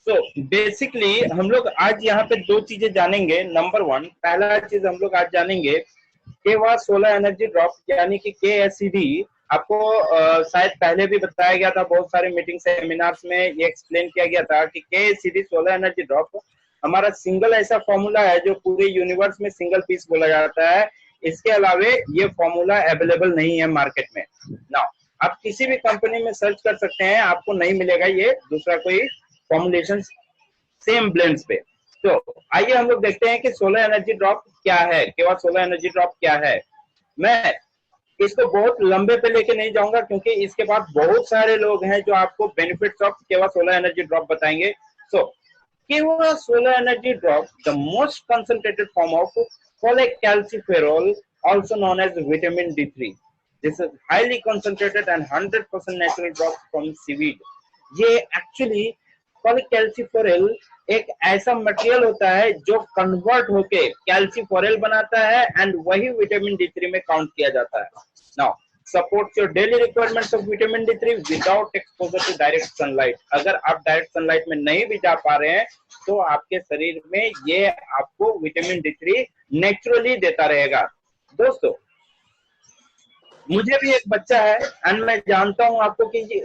तो बेसिकली हम लोग आज यहाँ पे दो चीजें जानेंगे। नंबर वन, पहला चीज हम लोग आज जानेंगे केवा सोलर एनर्जी ड्रॉप यानी कि KSED। आपको शायद पहले भी बताया गया था, बहुत सारे मीटिंग सेमिनार्स में ये एक्सप्लेन किया गया था कि KSED सोलर एनर्जी ड्रॉप हमारा सिंगल ऐसा फॉर्मूला है जो पूरे यूनिवर्स में सिंगल पीस बोला जाता है। इसके अलावे ये फॉर्मूला अवेलेबल नहीं है मार्केट में। ना आप किसी भी कंपनी में सर्च कर सकते हैं, आपको नहीं मिलेगा ये दूसरा कोई फॉर्मुलेशन सेम ब्लेंड्स पे। तो आइए हम लोग देखते हैं कि सोलर एनर्जी ड्रॉप क्या है, केवल सोलर एनर्जी ड्रॉप क्या है। मैं इसको बहुत लंबे पे लेके नहीं जाऊंगा क्योंकि इसके बाद बहुत सारे लोग हैं जो आपको बेनिफिट्स ऑफ केवल सोलर एनर्जी ड्रॉप बताएंगे। सो केवल solar energy drop, the most concentrated form of cholecalciferol, also known as vitamin D3. This is highly concentrated and 100% natural drops from seaweed. ये एक्चुअली cholecalciferol एक ऐसा मटेरियल होता है जो convert होके कैल्सीफोरेल बनाता है एंड वही विटामिन D3 में काउंट किया जाता है। Now supports your daily requirements of vitamin D3 without exposure to direct sunlight. अगर आप डायरेक्ट सनलाइट में नहीं भी जा पा रहे हैं तो आपके शरीर में ये आपको विटामिन D3 नेचुरली देता रहेगा। दोस्तों, मुझे भी एक बच्चा है एंड मैं जानता हूं आपको कि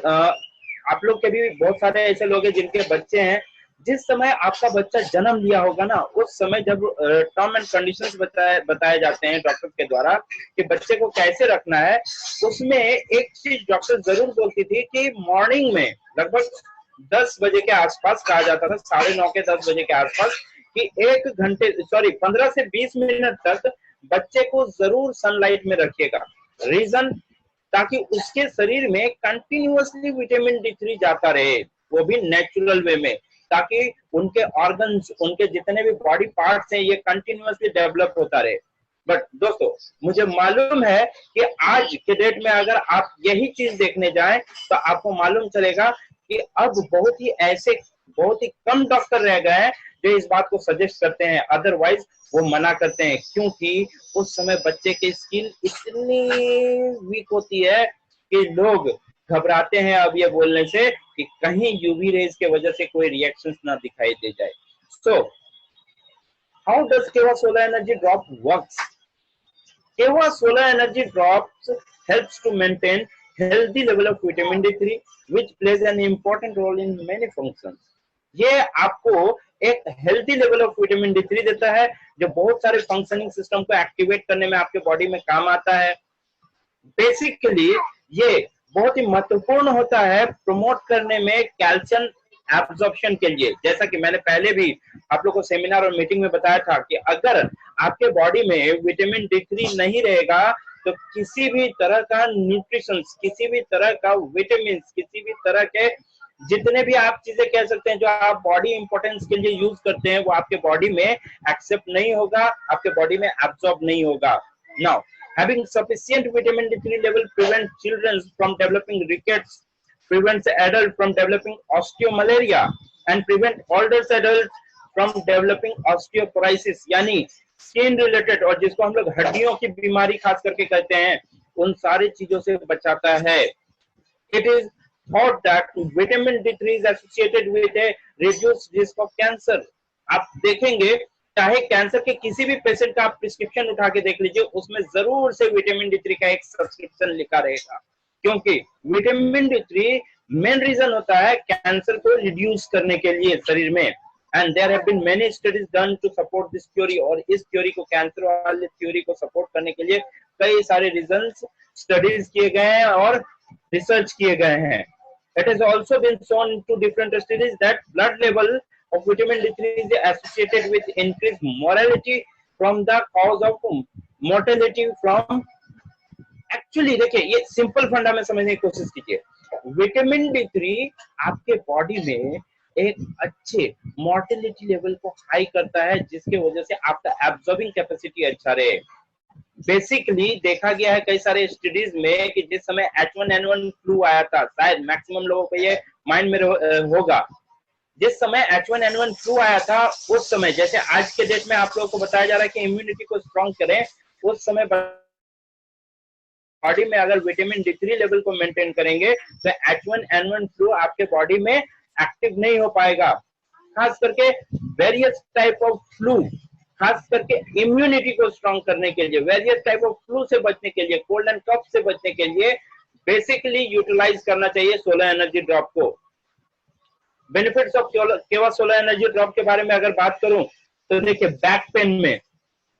आप लोग के भी बहुत सारे ऐसे लोग हैं जिनके बच्चे हैं। जिस समय आपका बच्चा जन्म लिया होगा ना, उस समय जब टर्म एंड कंडीशंस बताए जाते हैं डॉक्टर के द्वारा कि बच्चे को कैसे रखना है, उसमें एक चीज डॉक्टर जरूर बोलती थी कि मॉर्निंग में लगभग 10 बजे के आसपास कहा जाता था, 9:30 के 10 बजे के आसपास, कि 15 से 20 मिनट तक बच्चे को जरूर सनलाइट में रखिएगा। रीजन, ताकि उसके शरीर में कंटिन्यूअसली विटामिन D3 जाता रहे, वो भी नेचुरल वे में, ताकि उनके ऑर्गन्स, उनके जितने भी बॉडी पार्ट्स हैं, ये कंटिन्यूअसली डेवलप होता रहे। बट दोस्तों, मुझे मालूम है कि आज के डेट में अगर आप यही चीज देखने जाएं तो आपको मालूम चलेगा कि अब बहुत ही कम डॉक्टर रह गए हैं जो इस बात को सजेस्ट करते हैं, अदरवाइज वो मना करते हैं, क्योंकि उस समय बच्चे की स्किन इतनी वीक होती है कि लोग घबराते हैं अब ये बोलने से कि कहीं यूवी रेज के वजह से कोई रिएक्शंस ना दिखाई दे जाए। सो हाउ डज केवा सोलर एनर्जी ड्रॉप वर्क्स? केवा solar energy drops helps to maintain healthy level of vitamin D3 which plays an important role in many functions. ये आपको एक healthy level of vitamin D3 देता है जो बहुत सारे फंक्शनिंग सिस्टम को एक्टिवेट करने में आपके बॉडी में काम आता है। बेसिकली ये बहुत ही महत्वपूर्ण होता है प्रमोट करने में कैल्शियम एब्जॉर्प्शन के लिए। जैसा कि मैंने पहले भी आप लोगों को सेमिनार और मीटिंग में बताया था कि अगर आपके बॉडी में विटामिन D3 नहीं रहेगा तो किसी भी तरह का न्यूट्रिशन, किसी भी तरह का विटामिन, किसी भी तरह के जितने भी आप चीजें कह सकते हैं जो आप बॉडी इंपोर्टेंस के लिए यूज करते हैं, वो आपके बॉडी में एक्सेप्ट नहीं होगा, आपके बॉडी में एब्जॉर्ब नहीं होगा। Now having sufficient vitamin D3 level prevents children from developing rickets, prevents adults from developing osteomalaria and prevent older adults from developing osteoporosis, यानी स्किन रिलेटेड और जिसको हम लोग हड्डियों की बीमारी खास करके कहते हैं, उन सारी चीजों से बचाता है। It is thought that vitamin D3 is associated with a reduced risk of cancer. आप देखेंगे चाहे कैंसर के किसी भी पेशेंट का आप प्रिस्क्रिप्शन उठा के देख लीजिए, उसमें जरूर से विटामिन D3 का एक सब्सक्रिप्शन लिखा रहेगा, क्योंकि विटामिन D3 मेन रीजन होता है कैंसर को रिड्यूस करने के लिए शरीर में। And there have been many studies done to support this theory, और इस थ्योरी को, कैंसर वाले थ्योरी को सपोर्ट करने के लिए कई सारे रीजंस स्टडीज किए गए हैं और रिसर्च किए गए हैं। It has also been shown to different studies that blood level of vitamin D3 is associated with increased mortality from the cause of mortality from, actually देखिए ये सिंपल फंडा में समझने की कोशिश कीजिए। विटामिन D3 आपके बॉडी में एक अच्छे मोर्टेलिटी लेवल को हाई करता है, जिसके वजह से आपका एब्जॉर्बिंग कैपेसिटी अच्छा रहे। बेसिकली देखा गया है कई सारे स्टडीज में कि जिस समय H1N1 फ्लू आया था, शायद मैक्सिमम लोगों को ये माइंड में होगा, जिस समय H1N1 फ्लू आया था उस समय, जैसे आज के डेट में आप लोगों को बताया जा रहा है कि इम्यूनिटी को स्ट्रॉन्ग करें, उस समय बॉडी में अगर विटामिन D3 लेवल को मेंटेन करेंगे तो H1N1 फ्लू आपके बॉडी में एक्टिव नहीं हो पाएगा। खास करके वेरियस टाइप ऑफ फ्लू, खास करके इम्यूनिटी को स्ट्रॉन्ग करने के लिए, वेरियस टाइप ऑफ फ्लू से बचने के लिए, कोल्ड एंड कफ से बचने के लिए बेसिकली यूटिलाइज करना चाहिए सोलर एनर्जी ड्रॉप को। बेनिफिट्स ऑफ केवा सोलर एनर्जी ड्रॉप के बारे में अगर बात करूं तो देखिए, बैक पेन में,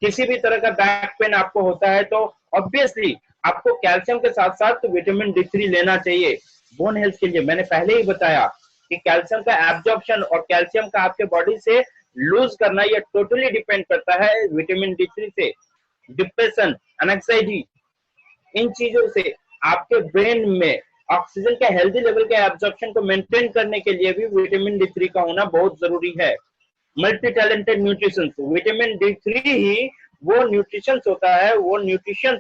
किसी भी तरह का बैक पेन आपको होता है तो ऑब्वियसली आपको कैल्शियम के साथ साथ विटामिन D3 लेना चाहिए बोन हेल्थ के लिए। मैंने पहले ही बताया कि कैल्शियम का एब्जॉर्प्शन और कैल्शियम का आपके बॉडी से लूज करना ये टोटली डिपेंड करता है विटामिन D3 से। डिप्रेशन, एंजाइटी, इन चीजों से आपके ब्रेन में ऑक्सीजन के हेल्दी लेवल के एब्जॉर्प्शन को मेंटेन करने के लिए भी विटामिन D3 का होना बहुत जरूरी है। Multi talented nutrition, vitamin D3 ही वो न्यूट्रिशंस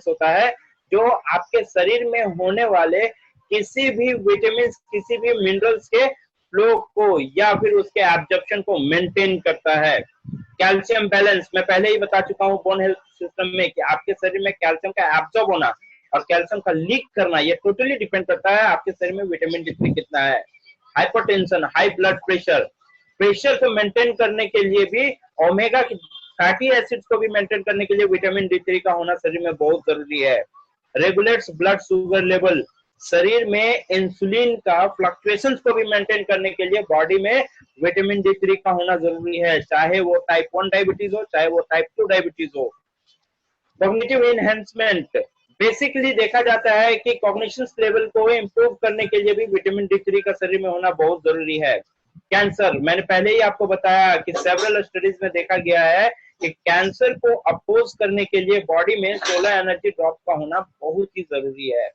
होता है जो आपके शरीर में होने वाले किसी भी विटामिन, किसी भी मिनरल्स के फ्लो को या फिर उसके एब्जॉर्प्शन को मेंटेन करता है। कैल्शियम बैलेंस, मैं पहले ही बता चुका हूँ बोन हेल्थ सिस्टम में कि आपके शरीर में कैल्शियम का एब्जॉर्ब होना और कैल्शियम का लीक करना ये टोटली डिपेंड करता है आपके शरीर में विटामिन D3 कितना है। Hypertension, high blood pressure, pressure को मेंटेन करने के लिए भी, ओमेगा फैटी एसिड्स को भी मेंटेन करने के लिए विटामिन D3 का होना शरीर में बहुत जरूरी है। रेगुलेट्स ब्लड शुगर लेवल, शरीर में इंसुलिन का फ्लक्चुएशंस को भी मेंटेन करने के लिए बॉडी में विटामिन D3 का होना जरूरी है, चाहे वो टाइप 1 डायबिटीज हो, चाहे वो टाइप 2 डायबिटीज हो। कॉग्निटिव एनहेंसमेंट, बेसिकली देखा जाता है कि कॉग्निशन लेवल को इम्प्रूव करने के लिए भी विटामिन D3 का शरीर में होना बहुत जरूरी है। कैंसर, मैंने पहले ही आपको बताया कि सेवरल स्टडीज में देखा गया है कि कैंसर को अपोज करने के लिए बॉडी में सोलर एनर्जी ड्रॉप का होना बहुत ही जरूरी है।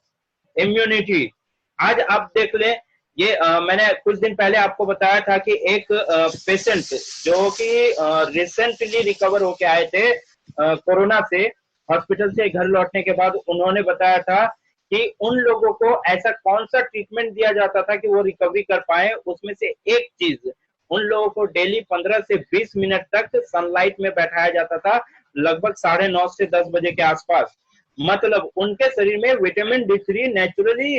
इम्यूनिटी, आज आप देख ले, ये मैंने कुछ दिन पहले आपको बताया था कि एक पेशेंट जो कि रिसेंटली रिकवर होके आए थे कोरोना से, हॉस्पिटल से घर लौटने के बाद उन्होंने बताया था कि उन लोगों को ऐसा कौन सा ट्रीटमेंट दिया जाता था कि वो रिकवरी कर पाए। उसमें से एक चीज, उन लोगों को डेली 15 से 20 मिनट तक सनलाइट में बैठाया जाता था, लगभग 9:30 से 10 बजे के आसपास। मतलब उनके शरीर में विटामिन D3 नेचुरली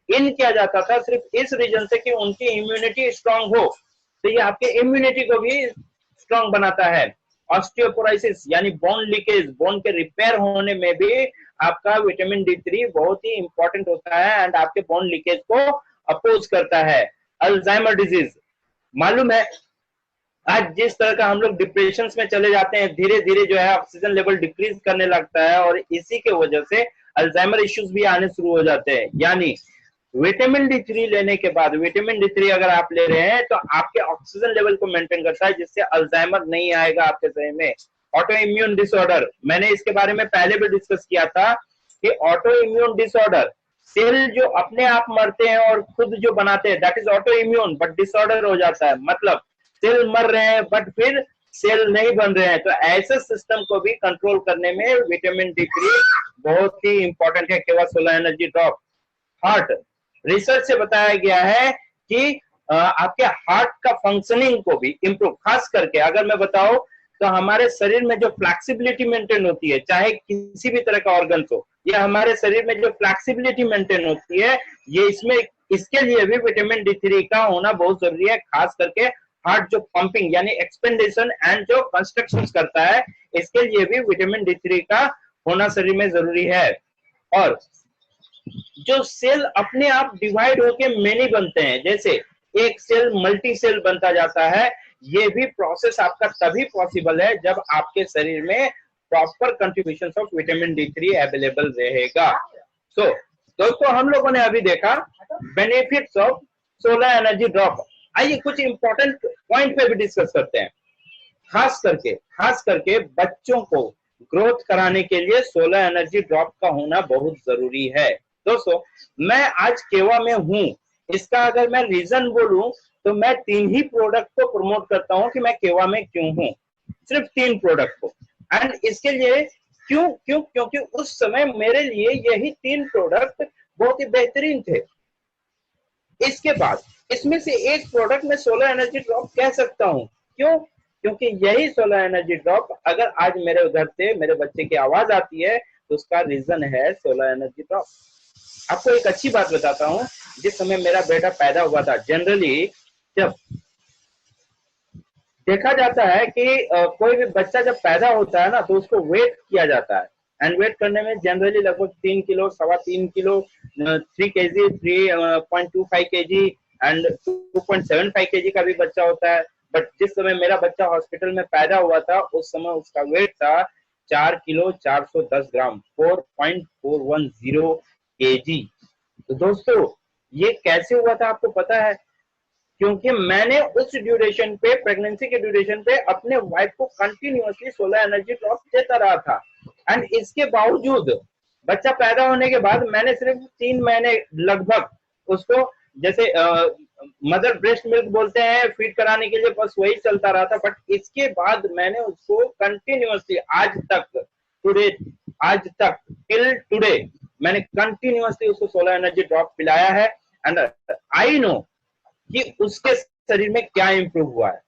इन किया जाता था सिर्फ इस रीजन से कि उनकी इम्यूनिटी स्ट्रांग हो। तो ये आपके इम्यूनिटी को भी स्ट्रांग बनाता है। ऑस्टियोपोरोसिस यानी बोन लीकेज, बोन के रिपेयर होने में भी आपका विटामिन D3 बहुत ही इंपॉर्टेंट होता है एंड आपके बोन लीकेज को अपोज करता है। अल्जाइमर डिजीज, मालूम है आज जिस तरह का हम लोग डिप्रेशन में चले जाते हैं, धीरे धीरे जो है ऑक्सीजन लेवल डिक्रीज करने लगता है और इसी के वजह से अल्जाइमर इश्यूज भी आने शुरू हो जाते हैं। यानी विटामिन D3 लेने के बाद, विटामिन D3 अगर आप ले रहे हैं तो आपके ऑक्सीजन लेवल को मेंटेन करता है, जिससे अल्जाइमर नहीं आएगा आपके शरीर में। ऑटो इम्यून डिसऑर्डर, मैंने इसके बारे में पहले भी डिस्कस किया था कि ऑटो इम्यून डिसऑर्डर, सेल जो अपने आप मरते हैं और खुद जो बनाते हैं, that is auto immune, but disorder हो जाता है, मतलब सेल मर रहे हैं बट फिर सेल नहीं बन रहे हैं। तो ऐसे सिस्टम को भी कंट्रोल करने में विटामिन D3 बहुत ही इंपॉर्टेंट है। केवा solar energy drop. Heart, research से बताया गया है कि आपके हार्ट का फंक्शनिंग को भी इम्प्रूव, खास करके अगर मैं बताऊं तो हमारे शरीर में जो फ्लेक्सिबिलिटी मेंटेन होती है, चाहे किसी भी तरह का ऑर्गन हो, या हमारे शरीर में जो फ्लेक्सिबिलिटी मेंटेन होती है, ये इसमें, इसके लिए भी विटामिन D3 का होना बहुत जरूरी है। खास करके हार्ट जो पंपिंग यानी एक्सपेंडेशन एंड जो कंस्ट्रक्शन करता है, इसके लिए भी विटामिन D3 का होना शरीर में जरूरी है। और जो सेल अपने आप डिवाइड होके मेनी बनते हैं, जैसे एक सेल मल्टी सेल बनता जाता है, ये भी प्रोसेस आपका तभी पॉसिबल है जब आपके शरीर में proper contribution of vitamin D3 available रहेगा। सो दोस्तों, हम लोगों ने अभी देखा benefits of solar energy drop. आइए कुछ इंपॉर्टेंट पॉइंट पे भी डिस्कस करते हैं। खास करके बच्चों को ग्रोथ कराने के लिए सोलर एनर्जी ड्रॉप का होना बहुत जरूरी है। दोस्तों, मैं आज केवा में हूं, इसका अगर मैं रीजन बोलूं तो मैं 3 ही प्रोडक्ट को प्रमोट करता हूं कि मैं केवा में क्यों हूं, सिर्फ 3 प्रोडक्ट को। एंड इसके लिए क्योंकि उस समय मेरे लिए यही 3 प्रोडक्ट बहुत ही बेहतरीन थे। इसके बाद इसमें से एक प्रोडक्ट में सोलर एनर्जी ड्रॉप कह सकता हूं। क्यों? क्योंकि यही सोलर एनर्जी ड्रॉप अगर आज मेरे घर से मेरे बच्चे की आवाज आती है तो उसका रीजन है सोलर एनर्जी ड्रॉप। आपको एक अच्छी बात बताता हूं, जिस समय मेरा बेटा पैदा हुआ था, जनरली जब देखा जाता है कि कोई भी बच्चा जब पैदा होता है ना तो उसको वेट किया जाता है, एंड वेट करने में जनरली लगभग 3 kilo, 3.25 kilo, 3 kg, 3.25 kg and 2.75 kg का भी बच्चा होता है। बट जिस समय मेरा बच्चा हॉस्पिटल में पैदा हुआ था उस समय उसका वेट था 4 किलो 410 ग्राम, 4.410 kg। तो दोस्तों ये कैसे हुआ था आपको पता है? क्योंकि मैंने उस ड्यूरेशन पे, प्रेगनेंसी के ड्यूरेशन पे अपने वाइफ को कंटिन्यूअसली 16 एनर्जी ड्रॉप देता रहा था। एंड इसके बावजूद बच्चा पैदा होने के बाद मैंने सिर्फ 3 महीने लगभग उसको, जैसे मदर ब्रेस्ट मिल्क बोलते हैं, फीड कराने के लिए, बस वही चलता रहा था। बट इसके बाद मैंने उसको कंटिन्यूअसली आज तक, टुडे, आज तक टिल टुडे मैंने कंटिन्यूअसली उसको 16 एनर्जी ड्रॉप पिलाया है। एंड आई नो कि उसके शरीर में क्या इंप्रूव हुआ है,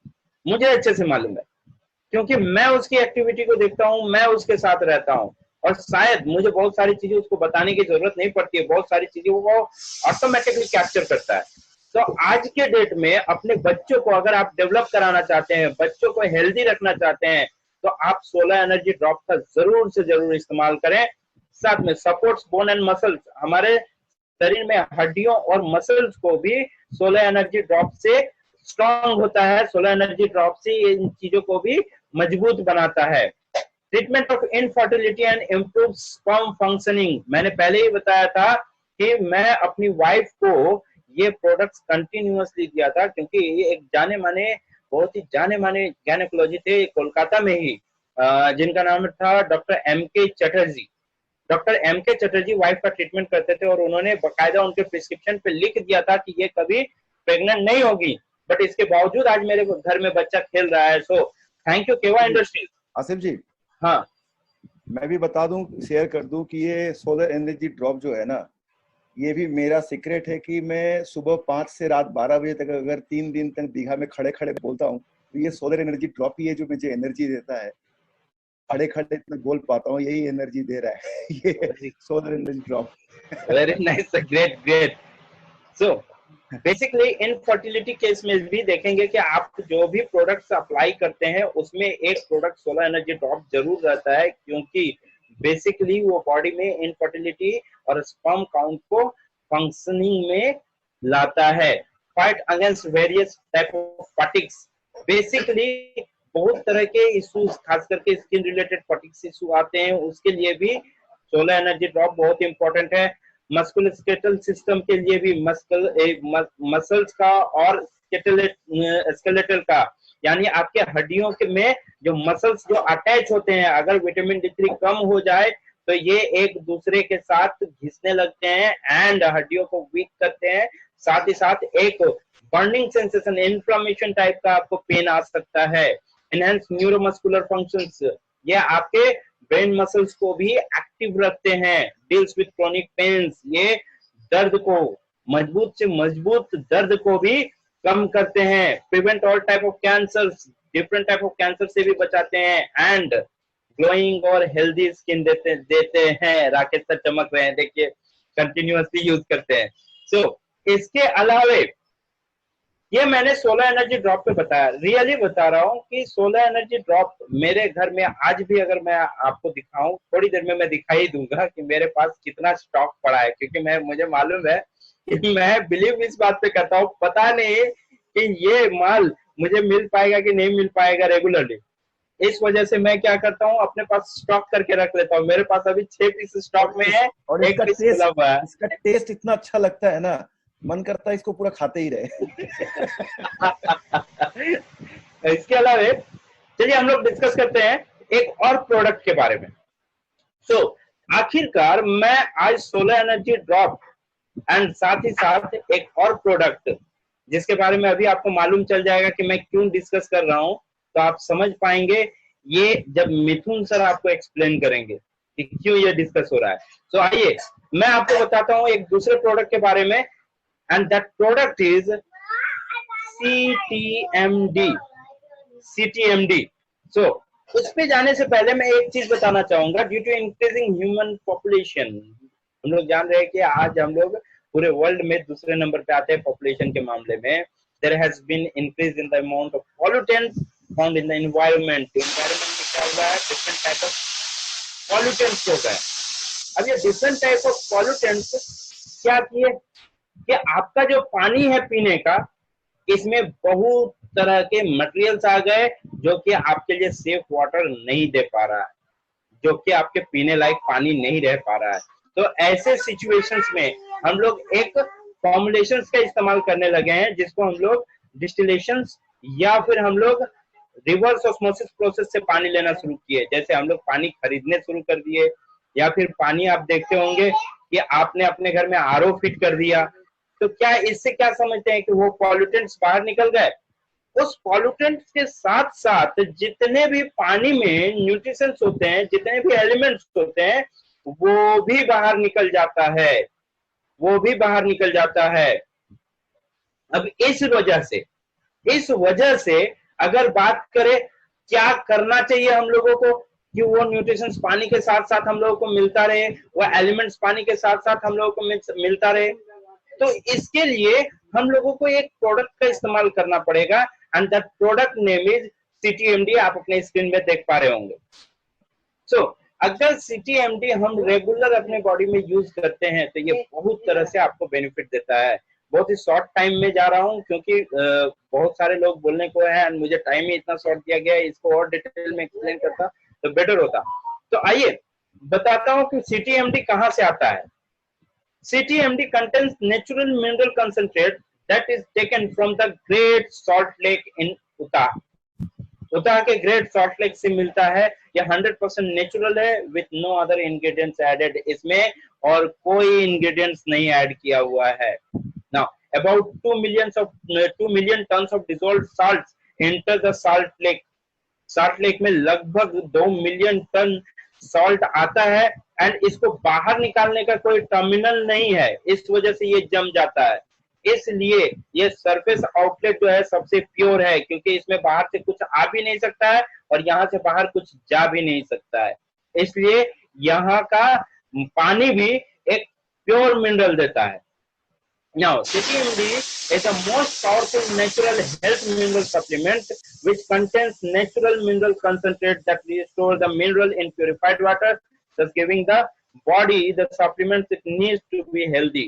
मुझे अच्छे से मालूम है, क्योंकि मैं उसकी एक्टिविटी को देखता हूँ, मैं उसके साथ रहता हूँ। और शायद मुझे बहुत सारी चीजें उसको बताने की जरूरत नहीं पड़ती है, बहुत सारी चीजें वो ऑटोमेटिकली कैप्चर करता है। तो आज के डेट में अपने बच्चों को अगर आप डेवलप कराना चाहते हैं, बच्चों को हेल्दी रखना चाहते हैं, तो आप 16 एनर्जी ड्रॉप का जरूर से जरूर इस्तेमाल करें। साथ में सपोर्ट्स बोन एंड मसल्स, हमारे शरीर में हड्डियों और मसल्स को भी 16 एनर्जी ड्रॉप से स्ट्रांग होता है, 16 एनर्जी ड्रॉप से इन चीजों को भी मजबूत बनाता है। Treatment of infertility and improve sperm functioning, मैंने पहले ही बताया था कि मैं अपनी वाइफ को ये प्रोडक्ट्स कंटिन्यूअसली दिया था, क्योंकि ये एक जाने माने, बहुत ही जाने माने गायनेकोलॉजी थे कोलकाता में ही, जिनका नाम था doctor M.K. Chatterjee. Doctor M.K. Chatterjee wife का ट्रीटमेंट करते थे और उन्होंने बकायदा उनके प्रिस्क्रिप्शन पे लिख दिया था कि ये कभी प्रेग्नेंट नहीं होगी। बट इसके बावजूद आज मेरे घर में बच्चा खेल रहा है। सो थैंक यू केवा इंडस्ट्रीज। आसिफ जी, हाँ, मैं भी बता दूं, शेयर कर दूं कि ये सोलर एनर्जी ड्रॉप जो है ना, ये भी मेरा सीक्रेट है कि मैं सुबह 5 से रात 12 बजे तक अगर 3 दिन तक दीघा में खड़े खड़े बोलता हूँ तो ये सोलर एनर्जी ड्रॉप ही है जो मुझे एनर्जी देता है। खड़े खड़े इतना बोल पाता हूँ, यही एनर्जी दे रहा है ये solar energy drop. Very nice, great great. So basically infertility case में भी देखेंगे कि आप जो भी प्रोडक्ट्स अप्लाई करते हैं उसमें एक प्रोडक्ट 16 एनर्जी ड्रॉप जरूर रहता है, क्योंकि बेसिकली वो बॉडी में इनफर्टिलिटी और स्पर्म काउंट को फंक्शनिंग में लाता है। Fight against various type of fatigues, basically बहुत तरह के इश्यूज, खास करके स्किन रिलेटेड फटिग्स इशू आते हैं, उसके लिए भी 16 एनर्जी ड्रॉप बहुत इंपॉर्टेंट है। मस्कुलोस्केलेटल सिस्टम के लिए भी मसल्स का और स्केलेटल का, यानी आपके हड्डियों के में जो मसल्स जो अटैच होते हैं, अगर विटामिन D3 कम हो जाए तो ये एक दूसरे के साथ घिसने लगते हैं एंड हड्डियों को वीक करते हैं। साथ ही साथ एक बर्निंग सेंसेशन, इन्फ्लेमेशन टाइप का आपको पेन आ सकता है। एनहेंस न्यूरोमस्कुलर फंक्शंस, ये आपके ब्रेन मसल्स को भी एक्टिव रखते हैं। डील्स विद क्रोनिक पेन्स, ये दर्द को, मजबूत से मजबूत दर्द को भी कम करते हैं। Prevent all type of cancers, different type of cancer से भी बचाते हैं। एंड ग्लोइंग और हेल्दी स्किन देते हैं। राकेश सर चमक रहे हैं, देखिए कंटिन्यूअसली यूज करते हैं। सो इसके अलावे ये मैंने 16 एनर्जी ड्रॉप पे बताया, रियली बता रहा हूँ कि 16 एनर्जी ड्रॉप मेरे घर में आज भी, अगर मैं आपको दिखाऊं, थोड़ी देर में मैं दिखाई दूंगा कि मेरे पास कितना स्टॉक पड़ा है, क्योंकि मुझे मालूम है कि मैं बिलीव इस बात पे करता हूँ, पता नहीं कि ये माल मुझे मिल पाएगा कि नहीं मिल पाएगा रेगुलरली। इस वजह से मैं क्या करता हूँ, अपने पास स्टॉक करके रख लेता हूँ। मेरे पास अभी 6 पीस स्टॉक में है और एक पीस खुला हुआ है। इसका टेस्ट इतना अच्छा लगता है ना, मन करता है इसको पूरा खाते ही रहे। इसके अलावा चलिए हम लोग डिस्कस करते हैं एक और प्रोडक्ट के बारे में। सो आखिरकार मैं आज 16 एनर्जी ड्रॉप एंड साथ ही साथ एक और प्रोडक्ट जिसके बारे में अभी आपको मालूम चल जाएगा कि मैं क्यों डिस्कस कर रहा हूं, तो आप समझ पाएंगे ये जब मिथुन सर आपको एक्सप्लेन करेंगे कि क्यों ये डिस्कस हो रहा है। सो आइए मैं आपको बताता हूं एक दूसरे प्रोडक्ट के बारे में, and that product is CTMD। so उस पे जाने से पहले मैं एक चीज बताना चाहूंगा। Due to increasing human population, हम लोग जान रहे हैं कि आज हम लोग पूरे वर्ल्ड में दूसरे नंबर पे आते हैं पॉपुलेशन के मामले में। There has been increase in the amount of pollutants found in the environment. Environment में क्या हुआ है, डिफरेंट टाइप ऑफ पॉल्यूटेंट्स हो गए। अब ये डिफरेंट टाइप ऑफ पॉल्यूटेंट्स क्या किए कि आपका जो पानी है पीने का, इसमें बहुत तरह के मटेरियल्स आ गए जो कि आपके लिए सेफ वाटर नहीं दे पा रहा है, जो कि आपके पीने लायक पानी नहीं रह पा रहा है। तो ऐसे सिचुएशंस में हम लोग एक फॉर्मुलेशंस का इस्तेमाल करने लगे हैं, जिसको हम लोग डिस्टिलेशंस या फिर हम लोग रिवर्स ऑस्मोसिस प्रोसेस से पानी लेना शुरू किए। जैसे हम लोग पानी खरीदने शुरू कर दिए, या फिर पानी आप देखते होंगे कि आपने अपने घर में आरओ फिट कर दिया। तो क्या इससे क्या समझते हैं कि वो पॉल्यूटेंट्स बाहर निकल गए। उस पॉल्यूटेंट्स के साथ साथ जितने भी पानी में न्यूट्रिशंस होते हैं, जितने भी एलिमेंट्स होते हैं, वो भी बाहर निकल जाता है, वो भी बाहर निकल जाता है। अब इस वजह से अगर बात करें क्या करना चाहिए हम लोगों को कि वो न्यूट्रिशंस पानी के साथ साथ हम लोगों को मिलता रहे, वो एलिमेंट्स पानी के साथ साथ हम लोगों को मिलता रहे, तो इसके लिए हम लोगों को एक प्रोडक्ट का इस्तेमाल करना पड़ेगा, and that product name is CTMD. आप अपने स्क्रीन में देख पा रहे होंगे। सो अगर सीटीएमडी हम रेगुलर अपने बॉडी में यूज करते हैं तो ये बहुत तरह से आपको बेनिफिट देता है। बहुत ही शॉर्ट टाइम में जा रहा हूँ क्योंकि बहुत सारे लोग बोलने को है, एंड मुझे टाइम ही इतना शॉर्ट दिया गया है, इसको और डिटेल में एक्सप्लेन करता तो बेटर होता। तो आइए बताता हूँ कि सीटीएमडी कहाँ से आता है। CTMD contains natural mineral concentrate that is taken from the Great Salt Lake in Utah. Utah के Great Salt Lake से मिलता है। यह 100% नेचुरल है, with no other ingredients added। इसमें और कोई इंग्रेडिएंट्स नहीं ऐड किया हुआ है। Now, about 2 million tons of dissolved salts enter the Salt Lake। Salt Lake में लगभग 2 मिलियन टन सॉल्ट आता है, एंड इसको बाहर निकालने का कोई टर्मिनल नहीं है, इस वजह से ये जम जाता है। इसलिए ये सरफेस आउटलेट जो है सबसे प्योर है, क्योंकि इसमें बाहर से कुछ आ भी नहीं सकता है और यहाँ से बाहर कुछ जा भी नहीं सकता है। इसलिए यहाँ का पानी भी एक प्योर मिनरल देता है। Now, CTMD is the most powerful natural health mineral supplement which contains natural mineral concentrate that restore the mineral in purified water, thus giving the body the supplements it needs to be healthy.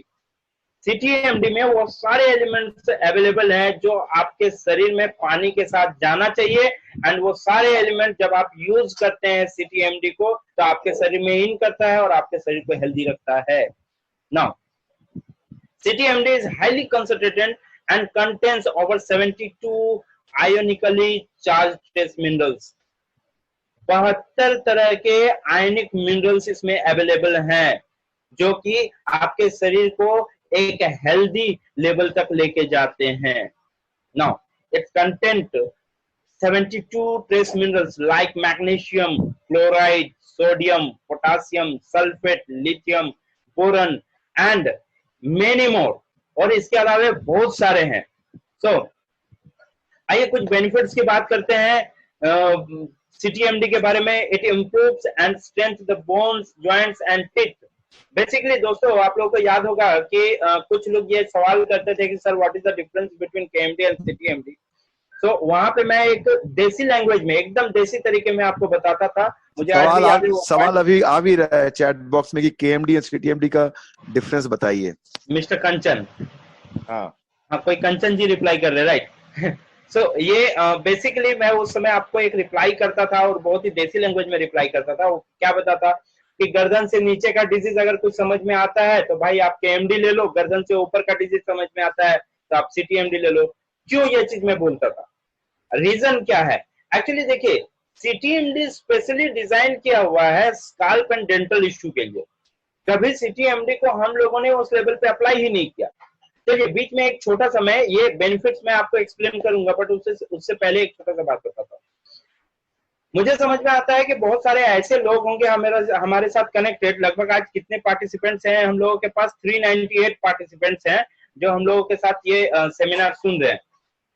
CTMD में वो सारे elements available हैं जो आपके शरीर में पानी के साथ जाना चाहिए, एंड वो सारे एलिमेंट जब आप यूज करते हैं CTMD को तो आपके शरीर में इन करता है और आपके शरीर को हेल्दी रखता है। Now, CTMD is highly concentrated and contains over 72 ionically charged trace minerals। 72 तरह के आयनिक मिनरल्स इसमें अवेलेबल हैं, जो कि आपके शरीर को एक हेल्दी लेवल तक लेके जाते हैं। Now, it contains 72 trace minerals like magnesium, chloride, sodium, potassium, sulfate, lithium, boron and many more। और इसके अलावा बहुत सारे हैं। आइए कुछ बेनिफिट्स की बात करते हैं CTMD के बारे में। It improves and strength the bones, joints and teeth. Basically दोस्तों आप लोगों को याद होगा कि कुछ लोग ये सवाल करते थे कि sir what is the difference between KMD and CTMD। तो वहां पे मैं एक देसी लैंग्वेज में, एकदम देसी तरीके में आपको बताता था। मुझे सवाल अभी आ भी रहा है चैट बॉक्स में कि KMD और CTMD का डिफरेंस बताइए। मिस्टर कंचन, हाँ कोई कंचन जी रिप्लाई कर रहे, राइट। सो ये बेसिकली मैं उस समय आपको एक रिप्लाई करता था और बहुत ही देसी लैंग्वेज में रिप्लाई करता था। वो क्या बताता कि गर्दन से नीचे का डिजीज अगर कुछ समझ में आता है तो भाई आप KMD ले लो, गर्दन से ऊपर का डिजीज समझ में आता है तो आप CTMD ले लो। क्यों ये चीज मैं बोलता था, रीजन क्या है? एक्चुअली देखिए, CTMD स्पेशली डिजाइन किया हुआ है स्काल्प एंड डेंटल इश्यू के लिए। कभी CTMD को हम लोगों ने उस लेवल पे अप्लाई ही नहीं किया। चलिए बीच में एक छोटा सा, मैं ये बेनिफिट्स मैं आपको एक्सप्लेन करूंगा, बट उससे पहले एक छोटा सा बात बताता हूँ। मुझे समझ में आता है कि बहुत सारे ऐसे लोग होंगे हमारे साथ कनेक्टेड। लगभग आज कितने पार्टिसिपेंट्स हैं हम लोगों के पास? 398 पार्टिसिपेंट्स हैं जो हम लोगों के साथ ये सेमिनार सुन रहे हैं।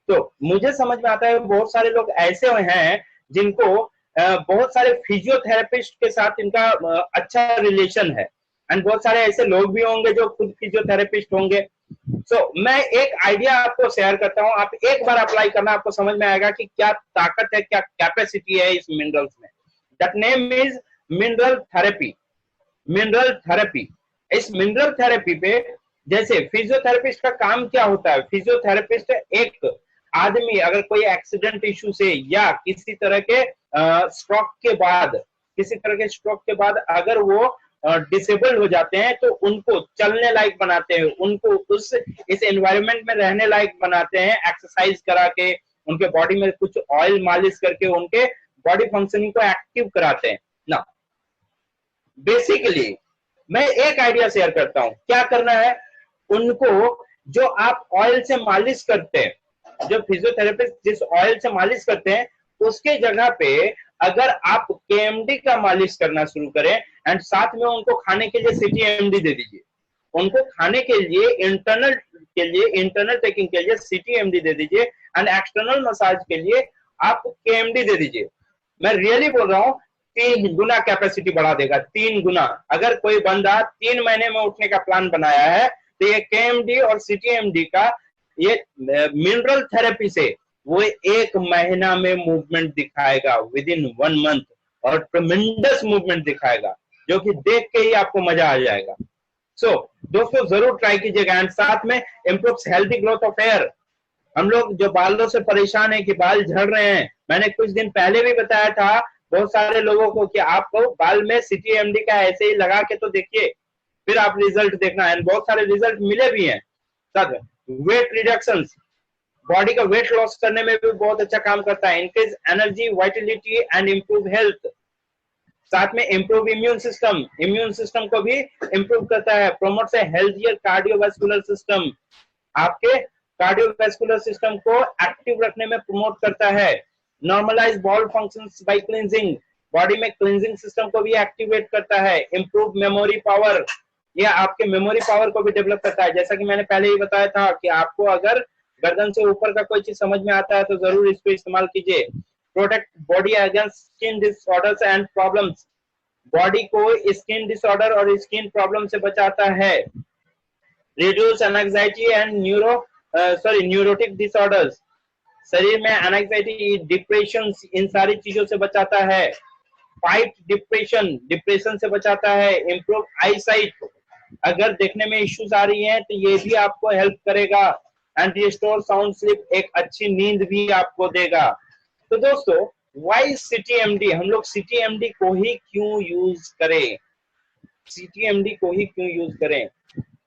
तो मुझे समझ में आता है बहुत सारे लोग ऐसे हैं जिनको बहुत सारे फिजियोथेरेपिस्ट के साथ इनका अच्छा रिलेशन है, एंड बहुत सारे ऐसे लोग भी होंगे जो खुद फिजियोथेरेपिस्ट होंगे। मैं एक आइडिया आपको शेयर करता हूं, आप एक बार अप्लाई करना, आपको समझ में आएगा कि क्या ताकत है, क्या कैपेसिटी है इस मिनरल्स में। That name is mineral therapy. Mineral therapy, इस मिनरल थेरेपी पे जैसे फिजियोथेरेपिस्ट का काम क्या होता है, फिजियोथेरेपिस्ट एक आदमी अगर कोई एक्सीडेंट इशू से या किसी तरह के स्ट्रोक के बाद, किसी तरह के स्ट्रोक के बाद अगर वो डिसेबल हो जाते हैं तो उनको चलने लायक बनाते हैं, उनको इस एनवायरनमेंट में रहने लायक बनाते हैं, एक्सरसाइज करा के, उनके बॉडी में कुछ ऑयल मालिश करके उनके बॉडी फंक्शनिंग को एक्टिव कराते हैं ना। बेसिकली मैं एक आइडिया शेयर करता हूं, क्या करना है उनको, जो आप ऑयल से मालिश करते हैं, जो फिजियोथेरेपिस्ट जिस ऑयल से मालिश करते हैं उसके जगह पे अगर आप केएमडी का मालिश करना शुरू करें एंड साथ में उनको खाने के लिए सीटीएमडी दे दीजिए, उनको खाने के लिए इंटरनल टेकिंग के लिए सीटीएमडी दे दीजिए एंड एक्सटर्नल मसाज के लिए आप केएमडी दे दीजिए। मैं रियली बोल रहा हूं 3 गुना कैपेसिटी बढ़ा देगा, 3 गुना। अगर कोई बंदा 3 महीने में उठने का प्लान बनाया है तो ये केएमडी और सीटीएमडी का ये मिनरल थेरेपी से वो 1 महीना में मूवमेंट दिखाएगा, विद इन 1 मंथ, और ट्रेमेंडस मूवमेंट दिखाएगा जो कि देख के ही आपको मजा आ जाएगा। दोस्तों जरूर ट्राई कीजिएगा एंड साथ में improves healthy growth of hair. हम लोग जो बालों से परेशान है कि बाल झड़ रहे हैं, मैंने कुछ दिन पहले भी बताया था बहुत सारे लोगों को कि आपको बाल में सीटीएमडी का ऐसे ही लगा के तो देखिए, फिर आप रिजल्ट देखना है। बहुत सारे रिजल्ट मिले भी हैं। साथ में वेट रिडक्शन, बॉडी का वेट लॉस करने में भी बहुत अच्छा काम करता है, increase energy, Vitality and improve health. साथ में इम्प्रूव इम्यून सिस्टम को भी इम्प्रूव करता है, promotes a healthier cardiovascular system, आपके कार्डियोवास्कुलर सिस्टम को एक्टिव रखने में प्रमोट करता है। Normalise bowel functions by cleansing, body में क्लींजिंग सिस्टम को भी एक्टिवेट करता है। इम्प्रूव मेमोरी पावर, ये आपके मेमोरी पावर को भी डेवलप करता है। जैसा कि मैंने पहले ही बताया था कि आपको अगर गर्दन से ऊपर का कोई चीज समझ में आता है तो जरूर इसको इस्तेमाल कीजिए। Protect body against skin disorders and problems, body को स्किन डिसऑर्डर और स्किन प्रॉब्लम से बचाता है। Reduce anxiety and neurotic disorders, शरीर में एंजाइटी, डिप्रेशन, इन सारी चीजों से बचाता है। फाइट डिप्रेशन से बचाता है। इम्प्रूव आई साइट, अगर देखने में इश्यूज आ रही हैं तो ये भी आपको हेल्प करेगा। एंड रिस्टोर साउंड स्लीप, एक अच्छी नींद भी आपको देगा। तो दोस्तों वाई सीटीएमडी, हम लोग सीटीएमडी को ही क्यों यूज करें, सीटीएमडी को ही क्यों यूज करें?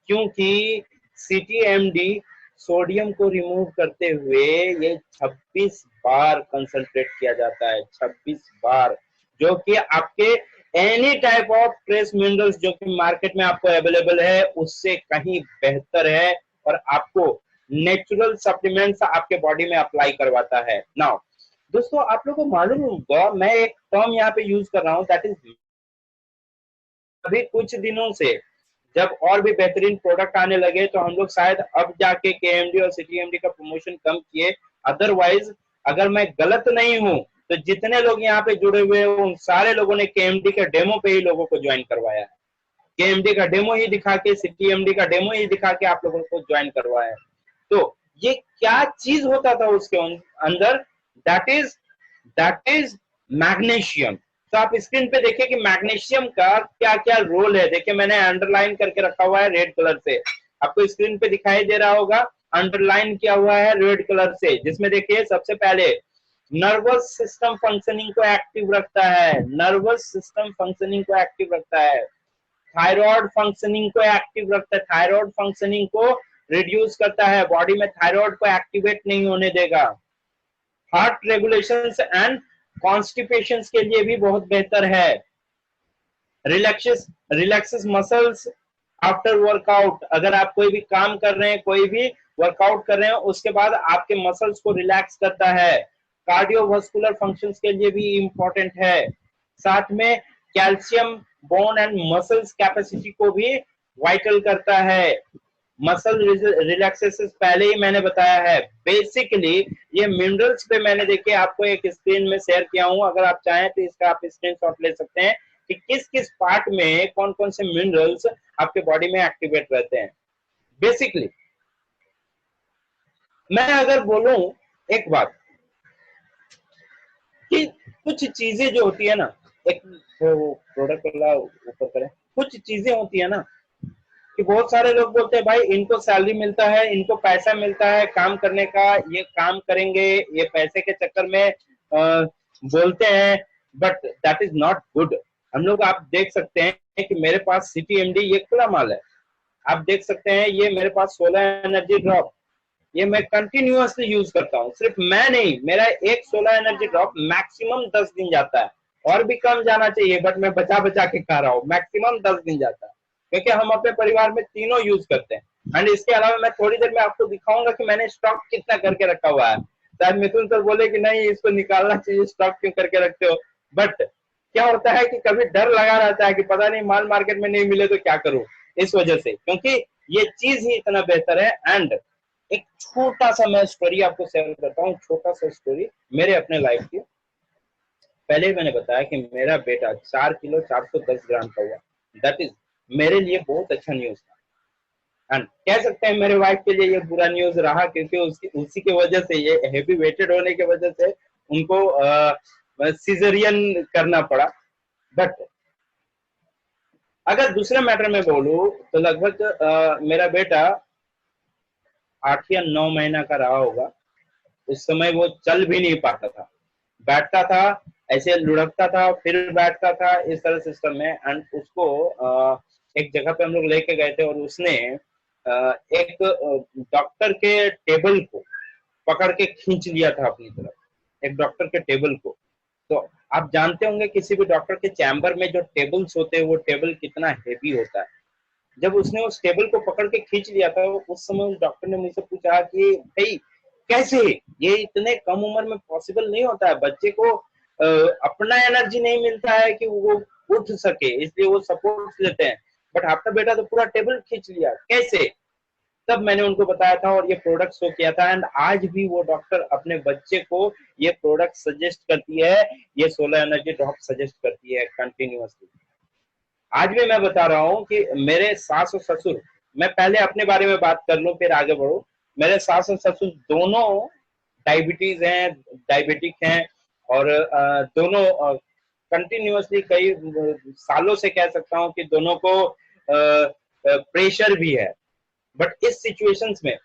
क्योंकि सीटीएमडी सोडियम को रिमूव करते हुए ये 26 बार कंसंट्रेट किया जाता है, 26 बार, जो कि आपके any type of trace minerals जो कि मार्केट में आपको अवेलेबल है उससे कहीं बेहतर है और आपको नेचुरल सप्लीमेंट्स आपके बॉडी में अप्लाई करवाता है। नाउ दोस्तों आप लोगों को मालूम होगा मैं एक टर्म यहाँ पे यूज कर रहा हूँ, दैट इज, अभी कुछ दिनों से जब और भी बेहतरीन प्रोडक्ट आने लगे तो हम लोग शायद अब जाके केएमडी और सीटीएमडी का प्रमोशन कम किए। अदरवाइज अगर मैं गलत नहीं हूं तो जितने लोग यहाँ पे जुड़े हुए हैं उन सारे लोगों ने केएमडी के डेमो पे ही लोगों को ज्वाइन करवाया है, केएमडी का डेमो ही दिखा के, सीटीएमडी का डेमो ही दिखा के आप लोगों को ज्वाइन करवाया है। तो ये क्या चीज होता था उसके अंदर, दैट इज मैग्नीशियम। तो आप स्क्रीन पे देखिए कि मैग्नीशियम का क्या क्या रोल है। देखिए मैंने अंडरलाइन करके रखा हुआ है रेड कलर से, आपको स्क्रीन पे दिखाई दे रहा होगा, अंडरलाइन किया हुआ है रेड कलर से, जिसमें देखिए सबसे पहले नर्वस सिस्टम फंक्शनिंग को एक्टिव रखता है, नर्वस सिस्टम फंक्शनिंग को एक्टिव रखता है, थायराइड फंक्शनिंग को एक्टिव रखता है, थायराइड फंक्शनिंग को रिड्यूस करता है, बॉडी में थायराइड को एक्टिवेट नहीं होने देगा, हार्ट रेगुलेशंस एंड कॉन्स्टिपेशंस के लिए भी बहुत बेहतर है, रिलैक्सेस मसल्स आफ्टर वर्कआउट, अगर आप कोई भी काम कर रहे हैं, कोई भी वर्कआउट कर रहे हैं उसके बाद आपके मसल्स को रिलैक्स करता है, कार्डियोवास्कुलर फंक्शंस के लिए भी इंपॉर्टेंट है, साथ में calcium bone and muscles capacity को भी वाइटल करता है, मसल रिलैक्सेशन पहले ही मैंने बताया है। बेसिकली ये मिनरल्स पे मैंने देखिए आपको एक स्क्रीन में शेयर किया हूं, अगर आप चाहें तो इसका आप स्क्रीनशॉट ले सकते हैं कि किस किस पार्ट में कौन कौन से मिनरल्स आपके बॉडी में एक्टिवेट रहते हैं। बेसिकली मैं अगर बोलूं एक बात कि कुछ चीजें जो होती है ना, एक वो प्रोडक्ट वाला ऊपर करें, कुछ चीजें होती है ना कि बहुत सारे लोग बोलते हैं भाई इनको सैलरी मिलता है, इनको पैसा मिलता है काम करने का, ये काम करेंगे, ये पैसे के चक्कर में बोलते हैं, but that is not good. हम लोग आप देख सकते हैं कि मेरे पास सिटी एमडी ये खुला माल है, आप देख सकते हैं ये मेरे पास सोलर एनर्जी ड्रॉप, ये मैं कंटिन्यूअसली यूज करता हूँ। सिर्फ मैं नहीं, मेरा एक सोलर एनर्जी ड्रॉप मैक्सिमम 10 दिन जाता है, और भी कम जाना चाहिए बट मैं बचा बचा के खा रहा हूँ, मैक्सिमम 10 दिन जाता है, क्योंकि हम अपने परिवार में तीनों यूज करते हैं। एंड इसके अलावा मैं थोड़ी देर में आपको दिखाऊंगा कि मैंने स्टॉक कितना करके रखा हुआ है। शायद मिथुन सर बोले कि नहीं इसको निकालना चाहिए, स्टॉक क्यों करके रखते हो, बट क्या होता है कि कभी डर लगा रहता है कि पता नहीं माल मार्केट में नहीं मिले तो क्या करूं, इस वजह से, क्योंकि ये चीज ही इतना बेहतर है। एंड एक छोटा सा मैं स्टोरी आपको शेयर करता हूँ, छोटा सा स्टोरी मेरे अपने लाइफ की। पहले मैंने बताया कि मेरा बेटा 4 किलो 410 ग्राम का हुआ, दैट इज मेरे लिए बहुत अच्छा न्यूज था। एंड कह सकते हैं मेरे वाइफ के लिए ये बुरा न्यूज रहा, क्योंकि उसी की वजह से, ये हेवी वेटेड होने की वजह से उनको सिजेरियन करना पड़ा। बट अगर दूसरे मैटर में बोलूं तो लगभग मेरा बेटा 8 या 9 महीना का रहा होगा। उस समय वो चल भी नहीं पाता था, बैठता था ऐसे लुढ़कता था फिर बैठता था, इस तरह सिस्टम में। एंड उसको एक जगह पे हम लोग लेके गए थे और उसने एक डॉक्टर के टेबल को पकड़ के खींच लिया था अपनी तरफ, एक डॉक्टर के टेबल को। तो आप जानते होंगे किसी भी डॉक्टर के चैम्बर में जो टेबल्स होते हैं वो टेबल कितना हेवी होता है। जब उसने उस टेबल को पकड़ के खींच लिया था, उस समय उस डॉक्टर ने मुझसे पूछा कि भाई कैसे, ये इतने कम उम्र में पॉसिबल नहीं होता है, बच्चे को अपना एनर्जी नहीं मिलता है कि वो उठ सके, इसलिए वो सपोर्ट लेते हैं, बट आपका बेटा तो पूरा टेबल खींच लिया, कैसे? तब मैंने उनको बताया था और ये प्रोडक्ट शो किया था। एंड आज भी वो डॉक्टर अपने बच्चे को ये प्रोडक्ट सजेस्ट करती है, ये सोलर एनर्जी ड्रॉप सजेस्ट करती है कंटिन्यूअसली। आज भी मैं बता रहा हूँ कि मेरे सास और ससुर, मैं पहले अपने बारे में बात कर लूं फिर आगे बढ़ू। मेरे सास और ससुर दोनों डायबिटीज हैं, डायबिटिक हैं, और दोनों कंटिन्यूअसली कई सालों से कह सकता हूँ कि दोनों को प्रेशर भी है। बट इस सिचुएशंस में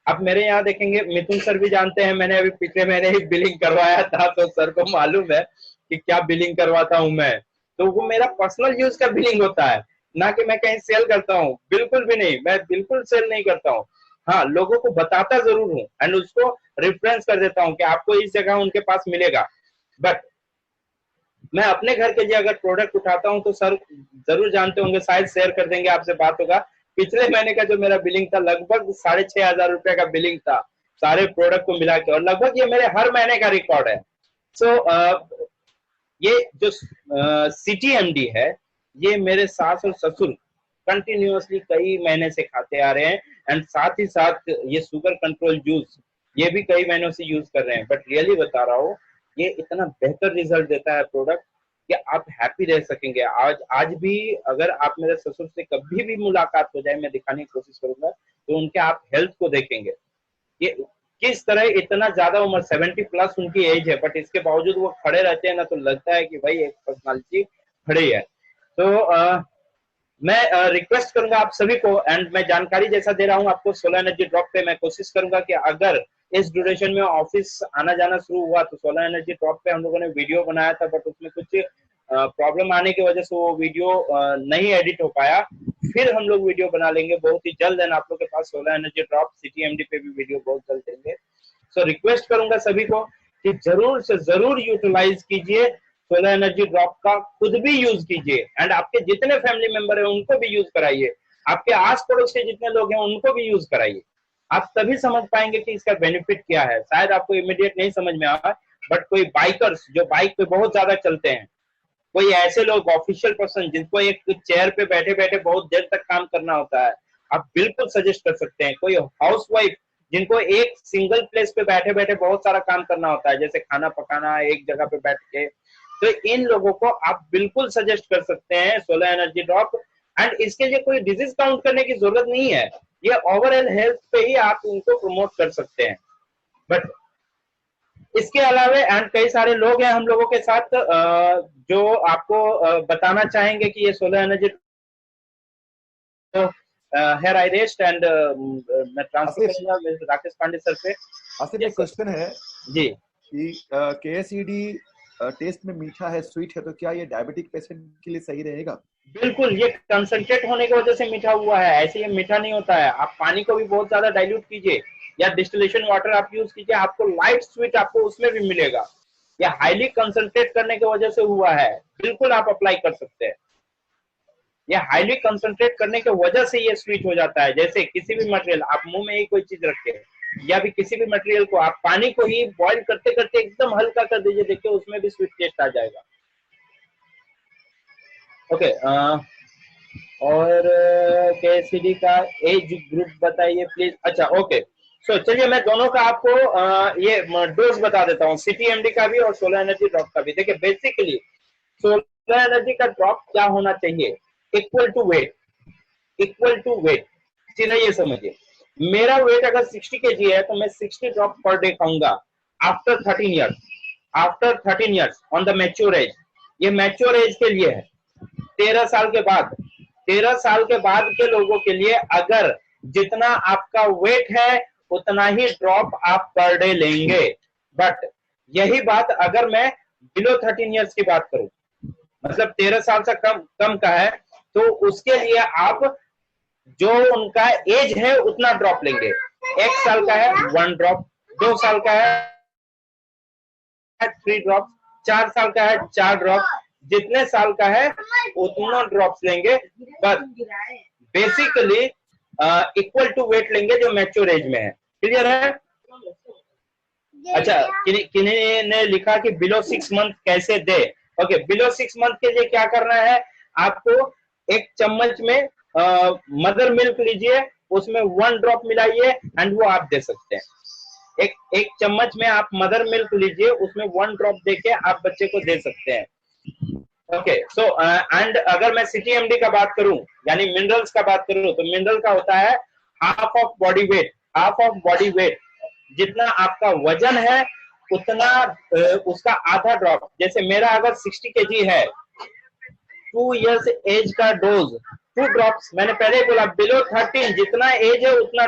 आप मेरे यहाँ देखेंगे, मिथुन सर भी जानते हैं, मैंने अभी पिछले महीने ही बिलिंग करवाया था, तो सर को मालूम है कि क्या बिलिंग करवाता हूँ मैं। तो वो मेरा पर्सनल यूज का बिलिंग होता है, ना कि मैं कहीं सेल करता हूँ, बिल्कुल भी नहीं, मैं बिल्कुल सेल नहीं करता हूँ। हाँ, लोगों को बताता जरूर हूँ एंड उसको रेफरेंस कर देता हूँ कि आपको इस जगह उनके पास मिलेगा। बट मैं अपने घर के लिए अगर प्रोडक्ट उठाता हूँ तो सर जरूर जानते होंगे, शायद शेयर कर देंगे, आपसे बात होगा। पिछले महीने का जो मेरा बिलिंग था लगभग 6,500 का बिलिंग था, सारे प्रोडक्ट को मिला के, और लगभग ये मेरे हर महीने का रिकॉर्ड है। सो ये जो सिटी एमडी है, ये मेरे सास और ससुर कंटिन्यूअसली कई महीने से खाते आ रहे हैं। एंड साथ ही साथ ये शुगर कंट्रोल जूस, ये भी कई महीनों से यूज कर रहे हैं। बट रियली बता रहा हूँ, ये इतना बेहतर रिजल्ट देता है प्रोडक्ट कि आप हैप्पी रह सकेंगे। आज भी अगर आप मेरे ससुर से कभी भी मुलाकात हो जाए, मैं दिखाने की कोशिश करूंगा, तो उनके आप हेल्थ को देखेंगे, ये किस तरह, इतना ज्यादा उम्र 70+ उनकी एज है, बट इसके बावजूद वो खड़े रहते हैं ना, तो लगता है कि भाई एक पर्सनालिटी खड़ी है। तो मैं रिक्वेस्ट करूंगा आप सभी को, एंड मैं जानकारी जैसा दे रहा हूं आपको सोलर एनर्जी ड्रॉप पे, मैं कोशिश करूंगा कि अगर इस ड्यूरेशन में ऑफिस आना जाना शुरू हुआ तो सोलर एनर्जी ड्रॉप पे हम लोगों ने वीडियो बनाया था, बट उसमें कुछ प्रॉब्लम आने की वजह से वो वीडियो नहीं एडिट हो पाया। फिर हम लोग वीडियो बना लेंगे बहुत ही जल्द, एंड आप लोग के पास solar energy drop city MD पे भी वीडियो बहुत जल्द देंगे। सो रिक्वेस्ट करूंगा सभी को कि जरूर से जरूर यूटिलाइज कीजिए सोलर एनर्जी ड्रॉप का, खुद भी यूज कीजिए, एंड आपके जितने फैमिली मेंबर है उनको भी यूज कराइए, आपके आस पड़ोस के जितने लोग हैं उनको भी यूज कराइए। आप तभी समझ पाएंगे कि इसका बेनिफिट क्या है। शायद आपको इमीडिएट नहीं समझ में आया, बट कोई बाइकर्स जो बाइक पे बहुत ज्यादा चलते हैं, कोई ऐसे लोग ऑफिशियल पर्सन जिनको एक चेयर पे बैठे बैठे बहुत देर तक काम करना होता है, आप बिल्कुल सजेस्ट कर सकते हैं। कोई हाउस वाइफ जिनको एक सिंगल प्लेस पे बैठे बैठे बहुत सारा काम करना होता है, जैसे खाना पकाना एक जगह पे बैठ के, तो इन लोगों को आप बिल्कुल सजेस्ट कर सकते हैं सोलर एनर्जी ड्रॉप। एंड इसके लिए कोई डिजीज काउंट करने की जरूरत नहीं है, ये ओवरऑल हेल्थ पे ही आप उनको प्रमोट कर सकते हैं। बट इसके अलावा एंड कई सारे लोग हैं हम लोगों के साथ जो आपको बताना चाहेंगे कि ये solar energy. here I rest and मैं ट्रांसफर करूंगा राकेश पांडे सर पे। आसिफ एक क्वेश्चन है जी कि KSED टेस्ट में मीठा है, स्वीट है, तो क्या ये डायबिटिक पेशेंट के लिए सही रहेगा? बिल्कुल, ये कंसंट्रेट होने की वजह से मीठा हुआ है, ऐसे ये मीठा नहीं होता है। आप पानी को भी बहुत ज्यादा डाइल्यूट कीजिए या डिस्टिलेशन वाटर आप यूज कीजिए, आपको लाइट स्वीट आपको उसमें भी मिलेगा। ये हाईली कंसंट्रेट करने की वजह से हुआ है, बिल्कुल आप अप्लाई कर सकते हैं। ये हाईली कंसंट्रेट करने की वजह से ये स्वीट हो जाता है। जैसे किसी भी मटेरियल आप मुंह में ही कोई चीज रखे या भी किसी भी मटेरियल को आप पानी को ही बॉईल करते करते एकदम हल्का कर दीजिए, देखिए उसमें भी स्वीट टेस्ट आ जाएगा। ओके और KSED का एज ग्रुप बताइए प्लीज। अच्छा ओके, सो चलिए मैं दोनों का आपको ये डोज बता देता हूँ, CTMD का भी और सोलर एनर्जी ड्रॉप का भी। देखिए बेसिकली सोलर एनर्जी का ड्रॉप क्या होना चाहिए, equal to weight, equal to weight. सीधा ये समझिए, मेरा वेट अगर 60 kg है तो मैं 60 ड्रॉप पर डे खाऊंगा after 13 years, after 13 years on the mature age. ये मैच्योर एज के लिए है। 13 साल के बाद, 13 साल के बाद के लोगों के लिए अगर जितना आपका वेट है उतना ही ड्रॉप आप पर डे लेंगे। बट यही बात अगर मैं बिलो 13 ईयर्स की बात करूं, मतलब 13 साल से कम का है, तो उसके लिए आप जो उनका एज है उतना ड्रॉप लेंगे। 1 साल का है 1 ड्रॉप, 2 साल का है 3 ड्रॉप, 4 साल का है 4 ड्रॉप, जितने साल का है उतना ड्रॉप्स लेंगे। But basically equal to weight लेंगे जो मैच्योर एज में है। क्लियर है? अच्छा, किन्हीं ने लिखा कि बिलो 6 मंथ कैसे दे। ओके, बिलो 6 मंथ के लिए क्या करना है, आपको 1 चम्मच में मदर मिल्क लीजिए, उसमें 1 ड्रॉप मिलाइए एंड वो आप दे सकते हैं। एक चम्मच में आप मदर मिल्क लीजिए, उसमें 1 ड्रॉप देके आप बच्चे को दे सकते हैं। ओके, सो एंड अगर मैं CTMD का बात करूं यानी मिनरल्स का बात करूं, तो मिनरल का होता है half of body weight. Half of body weight, जितना आपका वजन है उतना उसका आधा ड्रॉप। जैसे मेरा अगर 60 kg है, 2 इयर्स एज का डोज 2 ड्रॉप्स। मैंने पहले ही बोला बिलो 13 जितना एज है उतना